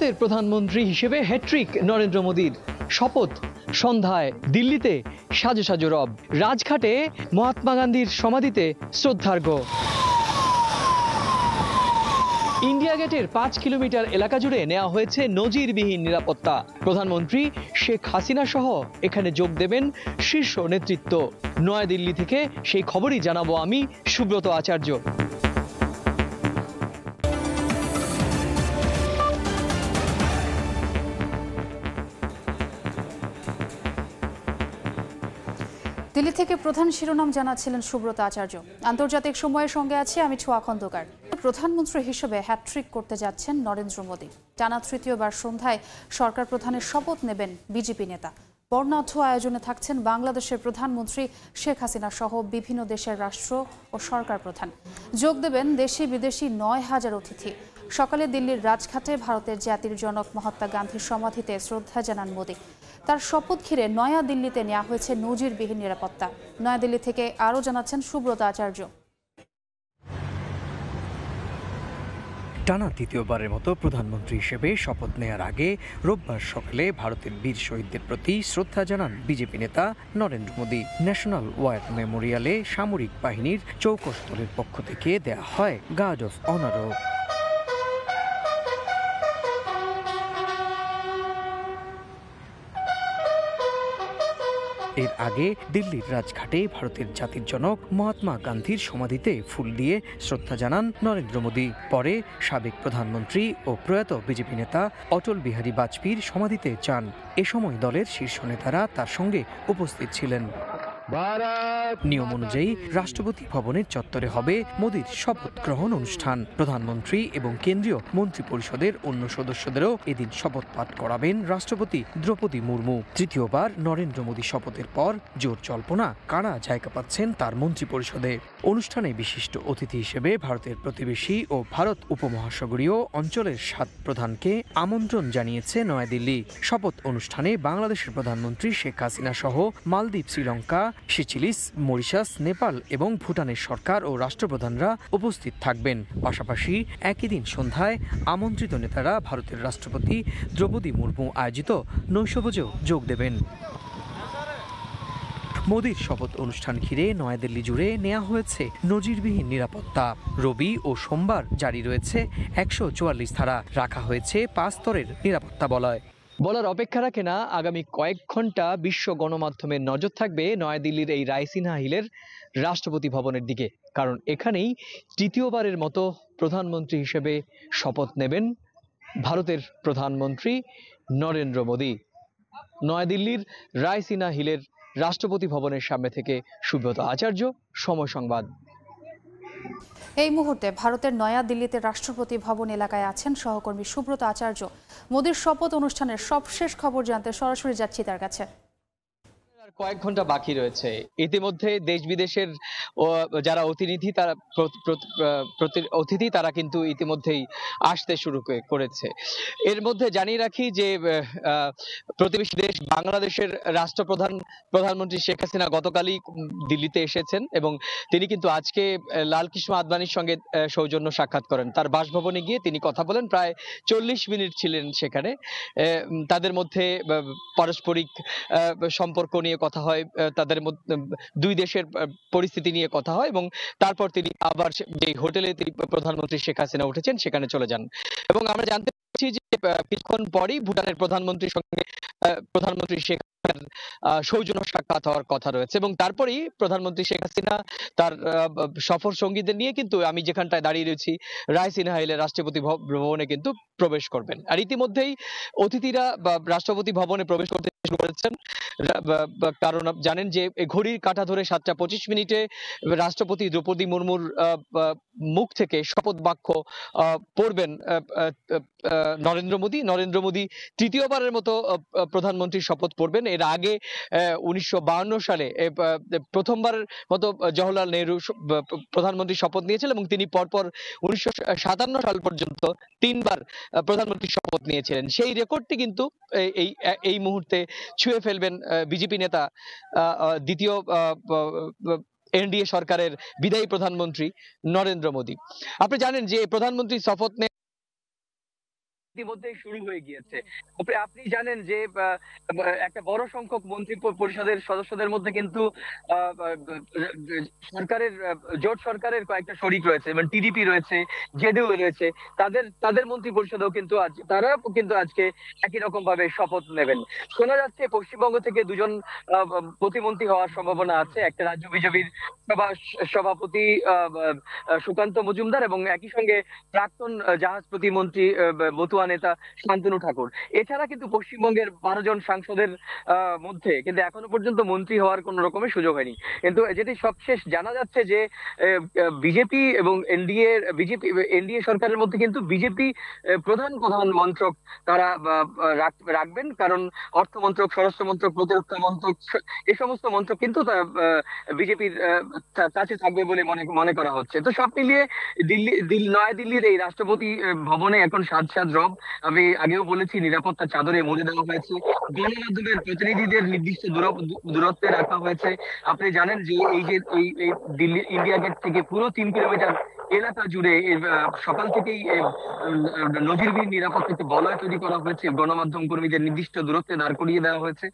ভারতের প্রধানমন্ত্রী হিসেবে হ্যাট্রিক নরেন্দ্র মোদীর। শপথ সন্ধ্যায় দিল্লিতে সাজো সাজো রব, রাজঘাটে মহাত্মা গান্ধীর সমাধিতে শ্রদ্ধার্ঘ্য। ইন্ডিয়া গেটের 5 কিলোমিটার এলাকা জুড়ে নেওয়া হয়েছে নজিরবিহীন নিরাপত্তা। প্রধানমন্ত্রী শেখ হাসিনা সহ এখানে যোগ দেবেন শীর্ষ নেতৃত্ব। নয়াদিল্লি থেকে সেই খবরই জানাবো আমি, সুব্রত আচার্য। দিল্লি থেকে প্রধান শিরোনাম জানাচ্ছিলেন সুব্রত আচার্য। আন্তর্জাতিক সময়ের সঙ্গে আছে আমি ছোঁয়া খন্দকার। প্রধানমন্ত্রী হিসেবে হ্যাট্রিক করতে যাচ্ছেন নরেন্দ্র মোদী। টানা তৃতীয়বার সন্ধ্যায় সরকার প্রধানের শপথ নেবেন বিজেপি নেতা। বর্ণাঢ্য আয়োজনে থাকছেন বাংলাদেশের প্রধানমন্ত্রী শেখ হাসিনা সহ বিভিন্ন দেশের রাষ্ট্র ও সরকার প্রধান। যোগ দেবেন দেশি বিদেশি 9,000 অতিথি। সকালে দিল্লির রাজঘাটে ভারতের জাতির জনক মহাত্মা গান্ধীর সমাধিতে শ্রদ্ধা জানান মোদী। তার শপথ ঘিরে নয়াদিল্লিতে নেওয়া হয়েছে নজিরবিহীন নিরাপত্তা। নয়াদিল্লি থেকে আরও জানাচ্ছেন সুব্রত আচার্য। টানা তৃতীয়বারের মতো প্রধানমন্ত্রী হিসেবে শপথ নেয়ার আগে রোববার সকালে ভারতের বীর শহীদদের প্রতি শ্রদ্ধা জানান বিজেপি নেতা নরেন্দ্র মোদী। ন্যাশনাল ওয়ার মেমোরিয়ালে সামরিক বাহিনীর চৌকস্থলের পক্ষ থেকে দেয়া হয় গার্ড অফ অনারও। এর আগে দিল্লির রাজঘাটে ভারতের জাতির জনক মহাত্মা গান্ধীর সমাধিতে ফুল দিয়ে শ্রদ্ধা জানান নরেন্দ্র মোদী। পরে সাবেক প্রধানমন্ত্রী ও প্রয়াত বিজেপি নেতা অটল বিহারী বাজপেয়ীর সমাধিতে যান। এ সময় দলের শীর্ষ নেতারা তার সঙ্গে উপস্থিত ছিলেন। নিয়ম অনুযায়ী রাষ্ট্রপতি ভবনের চত্বরে হবে মোদীর শপথ গ্রহণ অনুষ্ঠান। প্রধানমন্ত্রী এবং কেন্দ্রীয় মন্ত্রী পরিষদের অন্য সদস্যদেরও এদিন শপথ পাঠ করাবেন রাষ্ট্রপতি দ্রৌপদী মুর্মু। তৃতীয়বার নরেন্দ্র মোদী শপথের পর জোর জল্পনা কারা জায়গা পাচ্ছেন তার মন্ত্রী পরিষদে। অনুষ্ঠানে বিশিষ্ট অতিথি হিসেবে ভারতের প্রতিবেশী ও ভারত উপমহাসাগরীয় অঞ্চলের 7 প্রধানকে আমন্ত্রণ জানিয়েছে নয়াদিল্লি। শপথ অনুষ্ঠানে বাংলাদেশের প্রধানমন্ত্রী শেখ হাসিনা সহ মালদ্বীপ, শ্রীলঙ্কা, সিচিলিস, মরিশাস, নেপাল এবং ভুটানের সরকার ও রাষ্ট্রপ্রধানরা উপস্থিত থাকবেন। পাশাপাশি একই দিন সন্ধ্যায় আমন্ত্রিত নেতারা ভারতের রাষ্ট্রপতি দ্রৌপদী মুর্মু আয়োজিত নৈশভোজেও যোগ দেবেন। মোদীর শপথ অনুষ্ঠান ঘিরে নয়াদিল্লি জুড়ে নেওয়া হয়েছে নজিরবিহীন নিরাপত্তা। রবি ও সোমবার জারি রয়েছে 144 ধারা, রাখা হয়েছে 5 স্তরের নিরাপত্তা বলয়। বলার অপেক্ষা রাখে না, আগামী কয়েক ঘন্টা বিশ্ব গণমাধ্যমের নজর থাকবে নয়াদিল্লির এই রায়সিনহা হিলের রাষ্ট্রপতি ভবনের দিকে। কারণ এখানেই তৃতীয়বারের মতো প্রধানমন্ত্রী হিসেবে শপথ নেবেন ভারতের প্রধানমন্ত্রী নরেন্দ্র মোদী। নয়াদিল্লির রায়সিনহা হিলের রাষ্ট্রপতি ভবনের সামনে থেকে সুব্রত আচার্য, সময় সংবাদ। এই মুহূর্তে ভারতের নয়াদিল্লিতে রাষ্ট্রপতি ভবন এলাকায় আছেন সহকর্মী সুব্রত আচার্য। মোদীর শপথ অনুষ্ঠানের সবশেষ খবর জানতে সরাসরি যাচ্ছি তার কাছে। কয়েক ঘন্টা বাকি রয়েছে। ইতিমধ্যে দেশ বিদেশের যারা অতিথি তারা কিন্তু ইতিমধ্যেই আসতে শুরু করেছে। এর মধ্যে জানিয়ে রাখি যে প্রতিবেশী দেশ বাংলাদেশের প্রধানমন্ত্রী শেখ হাসিনা গতকালই দিল্লিতে এসেছেন এবং তিনি কিন্তু আজকে লালকৃষ্ণ আদবানির সঙ্গে সৌজন্য সাক্ষাৎ করেন। তার বাসভবনে গিয়ে তিনি কথা বলেন, প্রায় 40 মিনিট ছিলেন সেখানে। তাদের মধ্যে পারস্পরিক সম্পর্ক নিয়ে কথা হয়, তাদের মধ্যে দুই দেশের পরিস্থিতি নিয়ে কথা হয় এবং তারপর তিনি আবার যে হোটেলে তিনি প্রধানমন্ত্রী শেখ হাসিনা উঠেছেন সেখানে চলে যান। এবং আমরা জানতে পারছি যে কিছুক্ষণ পরেই ভুটানের প্রধানমন্ত্রীর সঙ্গে প্রধানমন্ত্রী শেখ হাসিনার সৌজন্য সাক্ষাৎ হওয়ার কথা রয়েছে এবং তারপরেই প্রধানমন্ত্রী শেখ হাসিনা তার সফর সঙ্গীদের নিয়ে কিন্তু আমি যেখানটায় দাঁড়িয়ে রয়েছি রায়সিনহা হিলের রাষ্ট্রপতি ভবনে কিন্তু প্রবেশ করবেন। আর ইতিমধ্যেই অতিথিরা রাষ্ট্রপতি ভবনে প্রবেশ করতে শুরু করেছেন। কারণ জানেন যে ঘড়ির কাঁটা ধরে 7টা 25 মিনিটে রাষ্ট্রপতি দ্রৌপদী মুর্মুর মুখ থেকে শপথ বাক্য পড়বেন নরেন্দ্র মোদী তৃতীয়বারের মতো প্রধানমন্ত্রীর শপথ পড়বেন। এর আগে 1952 সালে প্রথমবারের মতো জওহরলাল নেহরু প্রধানমন্ত্রীর শপথ নিয়েছিলেন এবং তিনি পরপর 1957 সাল পর্যন্ত 3বার প্রধানমন্ত্রীর শপথ নিয়েছিলেন। সেই রেকর্ডটি কিন্তু এই মুহূর্তে ছুঁয়ে ফেলবেন বিজেপি নেতা, দ্বিতীয় এনডিএ সরকারের বিদায়ী প্রধানমন্ত্রী নরেন্দ্র মোদী। আপনি জানেন যে প্রধানমন্ত্রী শপথ ইতিমধ্যে শুরু হয়ে গিয়েছে। আপনি জানেন যে একটা বড় সংখ্যক মন্ত্রী পরিষদের সদস্যদের মধ্যে কিন্তু সরকারের জোট সরকারের কয়েকটা শরিক রয়েছে, মানে টিডিপি রয়েছে, জেডিইউ রয়েছে। তাদের মন্ত্রী পরিষদেও কিন্তু তারাও কিন্তু আজকে একই রকম ভাবে শপথ নেবেন। শোনা যাচ্ছে পশ্চিমবঙ্গ থেকে দুজন প্রতিমন্ত্রী হওয়ার সম্ভাবনা আছে, একটা রাজ্য বিজেপির সভাপতি সুকান্ত মজুমদার এবং একই সঙ্গে প্রাক্তন জাহাজ প্রতিমন্ত্রী মতুয়া নেতা শান্তনু ঠাকুর। এছাড়া কিন্তু পশ্চিমবঙ্গের 12 জন সাংসদের মধ্যে কিন্তু এখনো পর্যন্ত মন্ত্রী হওয়ার কোন রকমের সুযোগ হয়নি। কিন্তু যেটি সবশেষ জানা যাচ্ছে যে বিজেপি এবং এনডিএ সরকারের মধ্যে কিন্তু বিজেপি প্রধান মন্ত্রক তারা রাখবেন, কারণ অর্থ মন্ত্রক, স্বরাষ্ট্র মন্ত্রক, প্রতিরক্ষা মন্ত্রক, এই সমস্ত মন্ত্রক কিন্তু বিজেপির কাছে থাকবে বলে মনে করা হচ্ছে। তো সব মিলিয়ে নয়াদিল্লির এই রাষ্ট্রপতি ভবনে এখন সাজ রব। আমি আগেও বলেছি, নিরাপত্তার চাদরে মুড়ে দেওয়া হয়েছে, গণমাধ্যমের প্রতিনিধিদের নির্দিষ্ট দূরত্বে রাখা হয়েছে। আপনি জানেন যে এই দিল্লি ইন্ডিয়া গেট থেকে পুরো 3 কিলোমিটার এলাকা জুড়ে সকাল থেকেই নজিরবিহীন নিরাপত্তা বলয় তৈরি করা হয়েছে, গণমাধ্যম কর্মীদের নির্দিষ্ট দূরত্বে দাঁড় করিয়ে দেওয়া হয়েছে।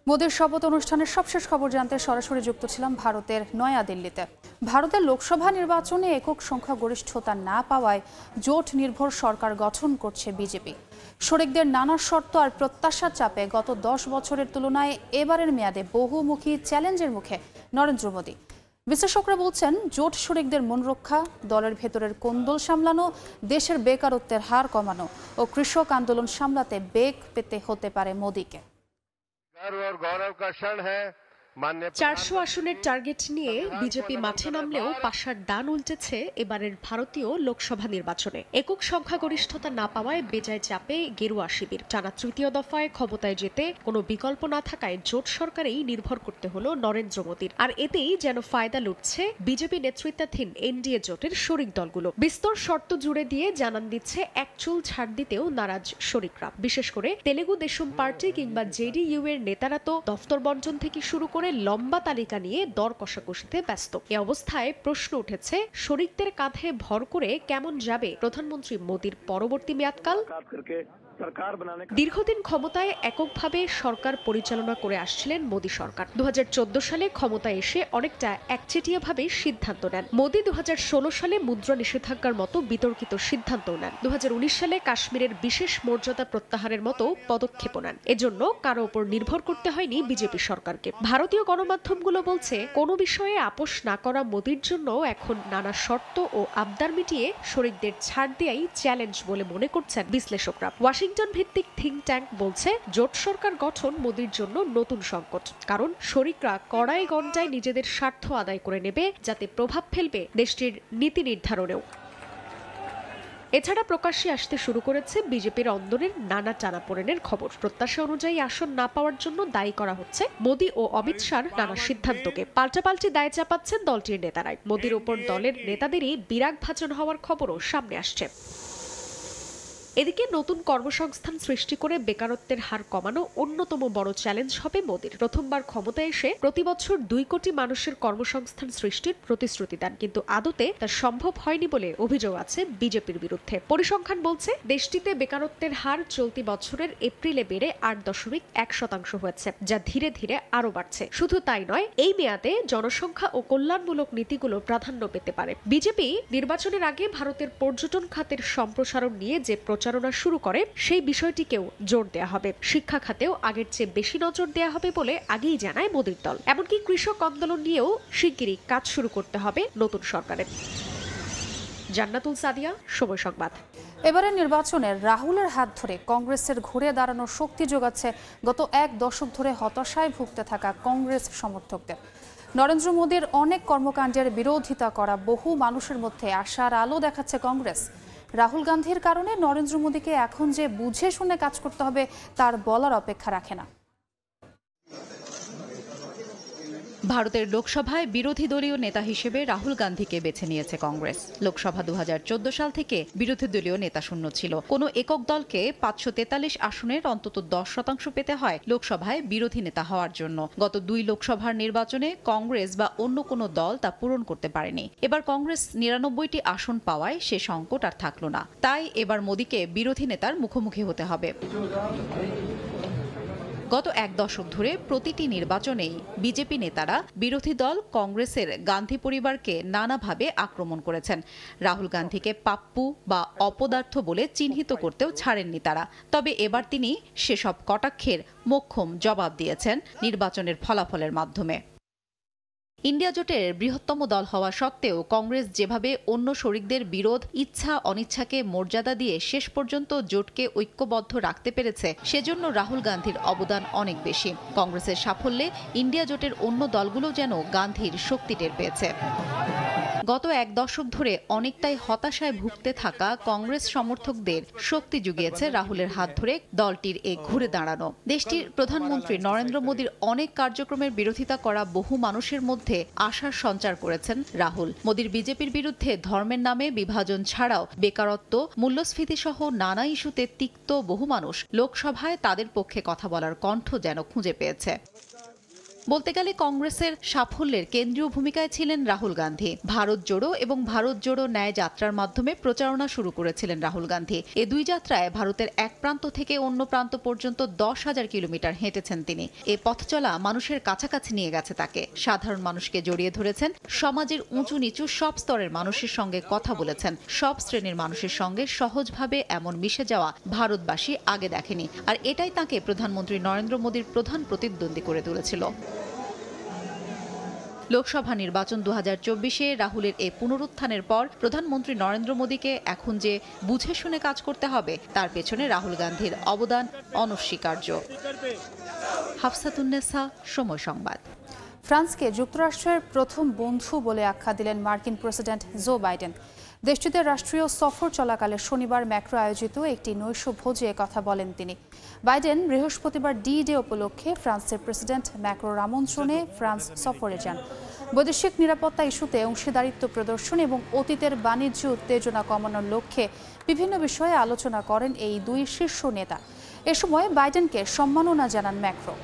মোদির শপথ অনুষ্ঠানের সবশেষ খবর জানতে সরাসরি যুক্ত ছিলাম ভারতের নয়াদিল্লিতে। ভারতের লোকসভা নির্বাচনে একক সংখ্যাগরিষ্ঠতা না পাওয়ায় জোট নির্ভর সরকার গঠন করছে বিজেপি। শরিকদের নানা শর্ত আর প্রত্যাশার চাপে গত 10 বছরের তুলনায় এবারের মেয়াদে বহুমুখী চ্যালেঞ্জের মুখে নরেন্দ্র মোদী। বিশ্লেষকরা বলছেন, জোট শরিকদের মন রক্ষা, দলের ভেতরের কোন্দল সামলানো, দেশের বেকারত্বের হার কমানো ও কৃষক আন্দোলন সামলাতে বেগ পেতে হতে পারে মোদীকে। 400 আসনের টার্গেট নিয়ে বিজেপি মাঠে নামলেও পাশার ডান উল্টেছে এবারের ভারতীয় লোকসভা নির্বাচনে। একক সংখ্যাগরিষ্ঠতা না পাওয়ায় বেজায় চাপে গেরুয়া শিবির। টানা তৃতীয় দফায় ক্ষমতায় যেতে কোনো বিকল্প না থাকায় জোট সরকারেই নির্ভর করতে হলো নরেন্দ্র মোদীর। আর এতেই যেন ফায়দা লুটছে বিজেপি নেতৃত্বাধীন এনডিএ জোটের শরিক দলগুলো। বিস্তর শর্ত জুড়ে দিয়ে জানান দিচ্ছে এক চুল ছাড় দিতেও নারাজ শরিকরা। বিশেষ করে তেলেগু দেশম পার্টি কিংবা জেডিইউ এর নেতারা তো দফতর বন্টন থেকে শুরু করে লম্বা তালিকা নিয়ে দর কষাকষিতে ব্যস্ত। এ অবস্থায় প্রশ্ন উঠেছে, শরিকদের কাঁধে ভর করে কেমন যাবে প্রধানমন্ত্রী মোদীর পরবর্তী মেয়াদকাল? দীর্ঘদিন ক্ষমতায় এককভাবে সরকার পরিচালনা করে আসছিলেন মোদী সরকার। 2014 সালে ক্ষমতায় এসে অনেকটা একচেটিয়াভাবে সিদ্ধান্ত নেন। মোদী 2016 সালে মুদ্রা নিষেধাজ্ঞার মতো বিতর্কিত সিদ্ধান্ত নেন। 2019 সালে কাশ্মীরের বিশেষ মর্যাদা প্রত্যাহারের মতো পদক্ষেপ নেন। এজন্য কারো উপর নির্ভর করতে হয়নি বিজেপি সরকারকে। ভারতীয় গণমাধ্যমগুলো বলছে, কোনো বিষয়ে আপোষ না করা মোদীর জন্য এখন নানা শর্ত ও আবদার মিটিয়ে শরিকদের ছাড় দেয়াই চ্যালেঞ্জ বলে মনে করছেন বিশ্লেষকরা। ওয়াশিংটন ভিত্তিক থিঙ্ক ট্যাঙ্ক বলছে, জোট সরকার গঠন মোদীর জন্য নতুন সংকট, কারণ শরিকরা কড়াই গণ্ডায় নিজেদের স্বার্থ আদায় করে নেবে, যাতে প্রভাব ফেলবে দেশটির নীতি নির্ধারণেও। এছাড়া প্রকাশ্যে আসতে শুরু করেছে বিজেপির অন্দরের নানা টানাপোড়েনের খবর। প্রত্যাশা অনুযায়ী আসন না পাওয়ার জন্য দায়ী করা হচ্ছে মোদী ও অমিত শাহর নানা সিদ্ধান্তকে। পাল্টাপাল্টি দায় চাপাচ্ছেন দলটির নেতারাই। মোদীর ওপর দলের নেতাদেরই বিরাগ ভাজন হওয়ার খবরও সামনে আসছে। এদিকে নতুন কর্মসংস্থান সৃষ্টি করে বেকারত্বের হার কমানো অন্যতম বড় চ্যালেঞ্জ হবে মোদীর। প্রথমবার ক্ষমতায় এসে প্রতি বছর 2 কোটি মানুষের কর্মসংস্থান সৃষ্টির প্রতিশ্রুতি দেন, কিন্তু আদতে তা সম্ভব হয়নি বলে অভিযোগ আছে বিজেপির বিরুদ্ধে। পরিসংখ্যান বলছে, দেশটিতে বেকারত্বের হার চলতি বছরের এপ্রিলে বেড়ে 8.1% হয়েছে, যা ধীরে ধীরে আরো বাড়ছে। শুধু তাই নয়, এই মেয়াদে জনসংখ্যা ও কল্যাণমূলক নীতিগুলো প্রাধান্য পেতে পারে। বিজেপি নির্বাচনের আগে ভারতের পর্যটন খাতের সম্প্রসারণ নিয়ে যে প্রচারণা শুরু করে, সেই বিষয়টিকেও জোর দেয়া হবে। শিক্ষা খাতেও আগের চেয়ে বেশি নজর দেয়া হবে বলে আগেই জানায় মোদীর দল। এমনকি কৃষক আন্দোলন নিয়েও শিগগিরই কাজ শুরু করতে হবে নতুন সরকারের। জান্নাতুল সাদিয়া, সময় সংবাদ। এবারের নির্বাচনে রাহুলের হাত ধরে কংগ্রেসের ঘুরে দাঁড়ানোর শক্তি যোগাচ্ছে গত 1 দশক ধরে হতাশায় ভুগতে থাকা কংগ্রেস সমর্থকদের। নরেন্দ্র মোদীর অনেক কর্মকাণ্ডের বিরোধিতা করা বহু মানুষের মধ্যে আশার আলো দেখাচ্ছে কংগ্রেস। রাহুল গান্ধীর কারণে নরেন্দ্র মোদীকে এখন যে বুঝে শুনে কাজ করতে হবে তার বলার অপেক্ষা রাখে না। ভারতের লোকসভায় বিরোধী দলীয় নেতা হিসেবে রাহুল গান্ধীকে বেছে নিয়েছে কংগ্রেস। লোকসভা 2014 সাল থেকে বিরোধী দলীয় নেতা শূন্য ছিল। কোনো একক দলকে 543 আসনের অন্তত 10% পেতে হয় লোকসভায় বিরোধী নেতা হওয়ার জন্য। গত 2 লোকসভার নির্বাচনে কংগ্রেস বা অন্য কোনো দল তা পূরণ করতে পারেনি। এবার কংগ্রেস 99টি আসন পাওয়ায় সে সংকট আর থাকলো না। তাই এবার মোদীকে বিরোধী নেতার মুখোমুখি হতে হবে। গত 1 দশক ধরে প্রতিটি নির্বাচনেই বিজেপি নেতারা বিরোধী দল কংগ্রেসের গান্ধী পরিবারকে নানাভাবে আক্রমণ করেছেন। রাহুল গান্ধীকে পাপ্পু বা অপদার্থ বলে চিহ্নিত করতেও ছাড়েননি তারা। তবে এবার তিনি সেসব কটাক্ষের মোক্ষম জবাব দিয়েছেন নির্বাচনের ফলাফলের মাধ্যমে। ইন্ডিয়া জোটের বৃহত্তম দল হওয়া সত্ত্বেও কংগ্রেস যেভাবে অন্য শরিকদের বিরোধ, ইচ্ছা অনিচ্ছাকে মর্যাদা দিয়ে শেষ পর্যন্ত জোটকে ঐক্যবদ্ধ রাখতে পেরেছে, সেজন্য রাহুল গান্ধীর অবদান অনেক বেশি। কংগ্রেসের সাফল্যে ইন্ডিয়া জোটের অন্য দলগুলো যেন গান্ধীর শক্তি টের পেয়েছে। গত 1 দশক ধরে অনেকটাই হতাশায় ভুগতে থাকা কংগ্রেস সমর্থকদের শক্তি জুগিয়েছে রাহুলের হাত ধরে দলটির এ ঘুরে দাঁড়ানো। দেশটির প্রধানমন্ত্রী নরেন্দ্র মোদীর অনেক কার্যক্রমের বিরোধিতা করা বহু মানুষের মধ্যে আশার সঞ্চার করেছেন রাহুল। মোদীর বিজেপির বিরুদ্ধে ধর্মের নামে বিভাজন ছাড়াও বেকারত্ব, মূল্যস্ফীতি সহ নানা ইস্যুতে তিক্ত বহু মানুষ লোকসভায় তাদের পক্ষে কথা বলার কণ্ঠ যেন খুঁজে পেয়েছে। বলতে গেলে কংগ্রেসের সাফল্যের কেন্দ্রীয় ভূমিকায় ছিলেন রাহুল গান্ধী। ভারত জোড়ো এবং ভারত জোড়ো ন্যায় যাত্রার মাধ্যমে প্রচারণা শুরু করেছিলেন রাহুল গান্ধী। এ 2 যাত্রায় ভারতের এক প্রান্ত থেকে অন্য প্রান্ত পর্যন্ত 10,000 কিলোমিটার হেঁটেছেন তিনি। এ পথ চলা মানুষের কাছাকাছি নিয়ে গেছে তাকে। সাধারণ মানুষকে জড়িয়ে ধরেছেন, সমাজের উঁচু নিচু সব স্তরের মানুষের সঙ্গে কথা বলেছেন। সব শ্রেণীর মানুষের সঙ্গে সহজভাবে এমন মিশে যাওয়া ভারতবাসী আগে দেখেনি। আর এটাই তাকে প্রধানমন্ত্রী নরেন্দ্র মোদীর প্রধান প্রতিদ্বন্দ্বী করে তুলেছিল। লোকসভা নির্বাচন 2024-এ রাহুলের এই পুনরুত্থানের পর প্রধানমন্ত্রী নরেন্দ্র মোদীকে এখন যে বুঝে শুনে কাজ করতে হবে, তার পেছনে রাহুল গান্ধীর অবদান অনস্বীকার্য। হাফসাতুন্নেসা, সময় সংবাদ। ফ্রান্সকে যুক্তরাষ্ট্রের প্রথম বন্ধু বলে আখ্যা দিলেন মার্কিন প্রেসিডেন্ট জো বাইডেন। দেশটিতে রাষ্ট্রীয় সফর চলাকালে শনিবার ম্যাক্রো আয়োজিত একটি নৈশ ভোজে কথা বলেন তিনি। বাইডেন বৃহস্পতিবার ডি-ডে উপলক্ষে ফ্রান্সের প্রেসিডেন্ট ম্যাক্রোর আমন্ত্রণে ফ্রান্স সফরে যান। বৈদেশিক নিরাপত্তা ইস্যুতে অংশীদারিত্ব প্রদর্শন এবং অতীতের বাণিজ্য উত্তেজনা কমানোর লক্ষ্যে বিভিন্ন বিষয়ে আলোচনা করেন এই 2 শীর্ষ নেতা। এ সময় বাইডেনকে সম্মাননা জানান ম্যাক্রো।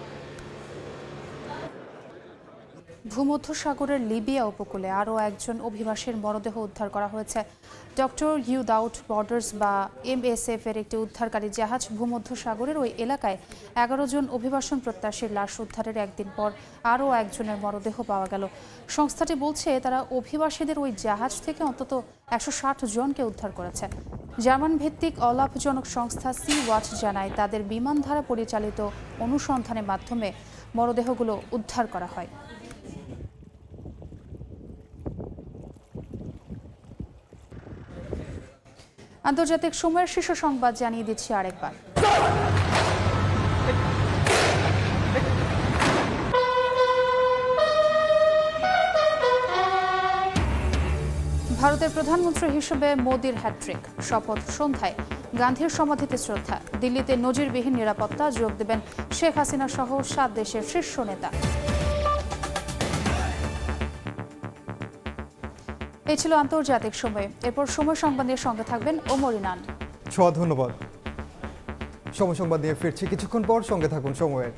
ভূমধ্যসাগরের লিবিয়া উপকূলে আরও একজন অভিবাসীর মরদেহ উদ্ধার করা হয়েছে। ডক্টর উইদাউট বর্ডার্স বা MSF এর একটি উদ্ধারকারী জাহাজ ভূমধ্যসাগরের ওই এলাকায় 11 জন অভিবাসন প্রত্যাশীর লাশ উদ্ধারের একদিন পর আরও একজনের মরদেহ পাওয়া গেল। সংস্থাটি বলছে তারা অভিবাসীদের ওই জাহাজ থেকে অন্তত 160 জনকে উদ্ধার করেছে। জার্মান ভিত্তিক অলাভজনক সংস্থা সি ওয়াচ জানায় তাদের বিমান দ্বারা পরিচালিত অনুসন্ধানের মাধ্যমে মরদেহগুলো উদ্ধার করা হয়। আন্তর্জাতিক সময়ের শীর্ষ সংবাদ জানিয়ে দিচ্ছি আরেকবার। ভারতের প্রধানমন্ত্রী হিসেবে মোদির হ্যাট্রিক, শপথ সন্ধ্যায় গান্ধীর সমাধিতে শ্রদ্ধা। দিল্লিতে নজিরবিহীন নিরাপত্তা, যোগ দেবেন শেখ হাসিনা সহ 7 দেশের শীর্ষ নেতা। এই ছিল আন্তর্জাতিক সময়। এরপর সময় সংবাদের সঙ্গে থাকবেন ওমর ইনান। ধন্যবাদ। সময় সংবাদ নিয়ে ফিরছি কিছুক্ষণ পর, সঙ্গে থাকুন সময়ের।